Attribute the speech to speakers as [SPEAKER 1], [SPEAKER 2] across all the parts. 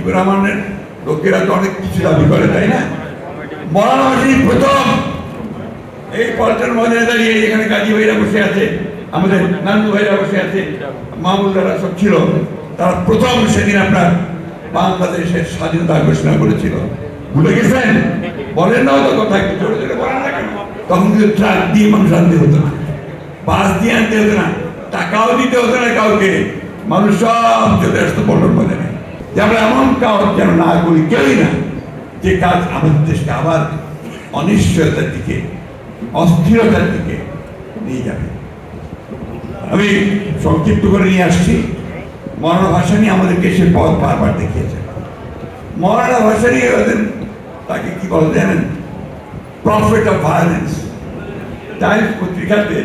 [SPEAKER 1] মুজিবুর রহমানের লোকেরা তো অনেক কিছু দাবি করে, তাই না? মৌলানা ভাসানী প্রথম এই পল্টন ময়দানে দাঁড়িয়ে এখানে গাজী ভাইরা বসে আছে, আমাদের নান্দু ভাইরা বসে আছে, মামুলদারা সব ছিল, তারা প্রথম সেদিন আপনার বাংলাদেশের স্বাধীনতা ঘোষণা করেছিল। ভুলে গেছেন? বলেন না তো কথা, একটু জোরে জোরে বলেন না কেন? তখন কিন্তু ট্রাক দিয়ে মানুষ আনতে হতো না, বাস দিয়ে আনতে হতো না, টাকাও দিতে হতো না কাউকে, মানুষ সব চলে আসতো পল্টন ময়দানে। যে আমরা এমন কাজ যেন না করি, কেউই না, যে কাজ আমাদের দেশকে আবার অনিশ্চয়তার দিকে, অস্থিরতার দিকে নিয়ে যাবে। আমি সংক্ষিপ্ত করে নিয়ে আসছি। মৌলানা ভাসানী আমাদেরকে সে পথ বারবার দেখিয়েছে। মৌলানা ভাসানী তাকে কি বলে জানেন? Prophet of violence. টাইমস পত্রিকাতে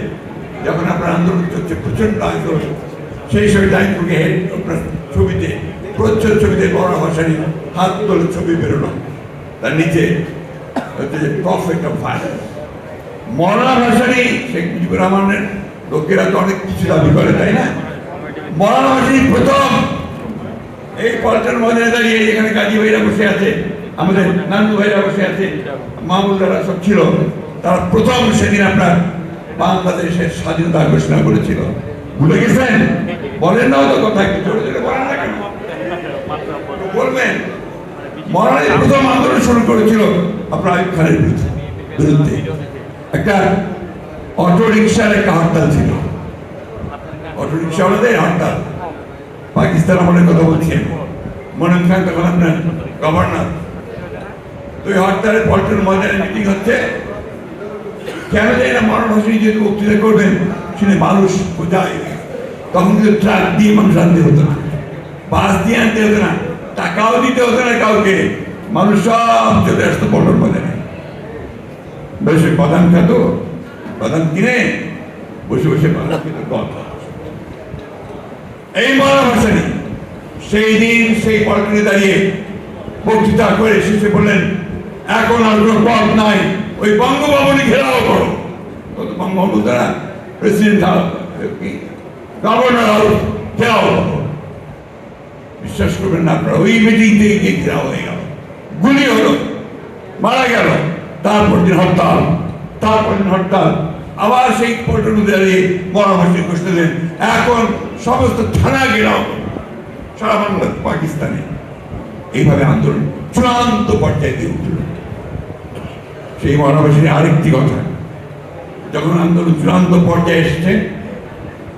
[SPEAKER 1] যখন আপনার আন্দোলন চলছে, প্রচন্ড আন্দোলন, সেই সময় টাইমসকে হেড আপনার ছবিতে, প্রচ্ছদ ছবিতে মৌলানা ভাসানী হাত তোলে ছবি বেরোনো, তার নিচে হচ্ছে প্রফেট অফ ভায়োলেন্স। মৌলানা ভাসানী শেখ মুজিবুর রহমানের লোকেরা তো অনেক কিছু দাবি করে, তাই না? মৌলানা ভাসানী প্রথম এই পল্টন ময়দানে দাঁড়িয়ে এখানে গাজী ভাইরা বসে আছে, আমাদের নান্দু ভাইরা বসে আছে, মামুলদারা সব ছিল, তারা প্রথম সেদিন আপনার বাংলাদেশের স্বাধীনতা ঘোষণা করেছিল। ভুলে গেছেন? বলেন না তো কথা, একটু জোরে জোরে বলেন না কেন? বলবেন। মৌলানা প্রথম আন্দোলন শুরু করেছিল আপনার আইয়ুব খানের বিরুদ্ধে। একটা অটো রিক্সার একটা হরতাল ছিল, অটো রিক্সাওয়ালাদের হরতাল। পাকিস্তান আমলের কথা বলছেন, মনিম খান তখন আপনার গভর্নর। তো এই হরতালে পল্টন ময়দানে মিটিং হচ্ছে, কেন যায় না? মৌলানা ভাসানী যেহেতু বক্তৃতা করবেন, শুনে মানুষ বোঝায়। তখন কিন্তু ট্রাক দিয়ে মানুষ আনতে হতো না, বাস দিয়ে আনতে হতো না, টাকাও দিতে হতো না কাউকে, মানুষ সব চলে আসতো পল্টন ময়দানে। বেশ বাদাম খেত, বাদাম কিনে বসে বসে বাদাম খেত। এই মৌলানা ভাসানী সেই দিন সেই পল্টনে দাঁড়িয়ে বক্তৃতা করে শেষে বললেন, এখন আর কোনো পথ নাই, ওই বঙ্গভবনে ঘেরাও করো। বঙ্গবন্ধু দ্বারা প্রেসিডেন্ট গভর্নর হাউস ঘেরাও করো। বিশ্বাস করবেন না আপনারা, ওই মিটিং থেকে গিয়ে ঘেরাও হয়ে গেল, গুলি হলো, মারা গেল। তারপর দিন হরতাল, তারপর দিন হরতাল, আবার সেই পল্টনে দাঁড়িয়ে মৌলানা ভাসানী ঘোষণা দিলেন, এখন সমস্ত থানা ঘেরাও সারা বাংলা পাকিস্তানে। এইভাবে আন্দোলন চূড়ান্ত পর্যায়ে দিয়ে উঠল। সেই মৌলানা ভাসানী আরেকটি কথা, যখন আন্দোলন চূড়ান্ত পর্যায়ে এসেছে,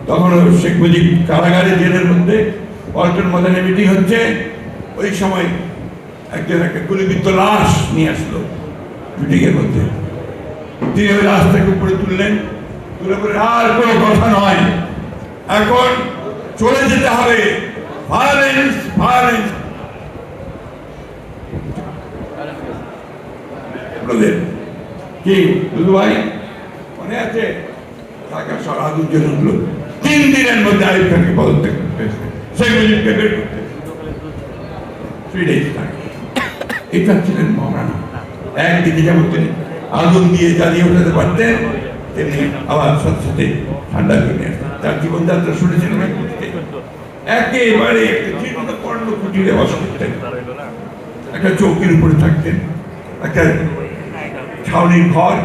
[SPEAKER 1] তখন শেখ মুজিব কারাগারে, জেলের মধ্যে পল্টন ময়দানে মিটিং হচ্ছে। ওই সময় একজন একটা গুলিবিদ্ধ লাশ নিয়ে আসলো মিটিংয়ের মধ্যে। তিনি ওই লাশটাকে উপরে তুললেন, তুলে পরে আর কোনো কথা নয়, এখন চলে যেতে হবে, ভায়োলেন্স ভায়োলেন্স। কি দুদু ভাই মনে আছে? ঢাকা শহর আগুন জ্বলে উঠল। 3 দিনের মধ্যে আইয়ুব খানকে পদত্যাগ করতে, শেখ মুজিবকে বের করতে 3 days টাইম। এটা ছিলেন মৌলানা। একদিকে যেমন তিনি আগুন দিয়ে জ্বালিয়ে উঠাতে পারতেন, তেমনি আবার সাথে সাথে ঠান্ডা করে নিয়ে আসতেন। তার জীবনযাত্রা শুনেছিলেন একেবারে একটা জীবন পর্ণ কুটিরে বাস করতেন, একটা চৌকির উপরে থাকতেন, একটা ছাউনির ঘর,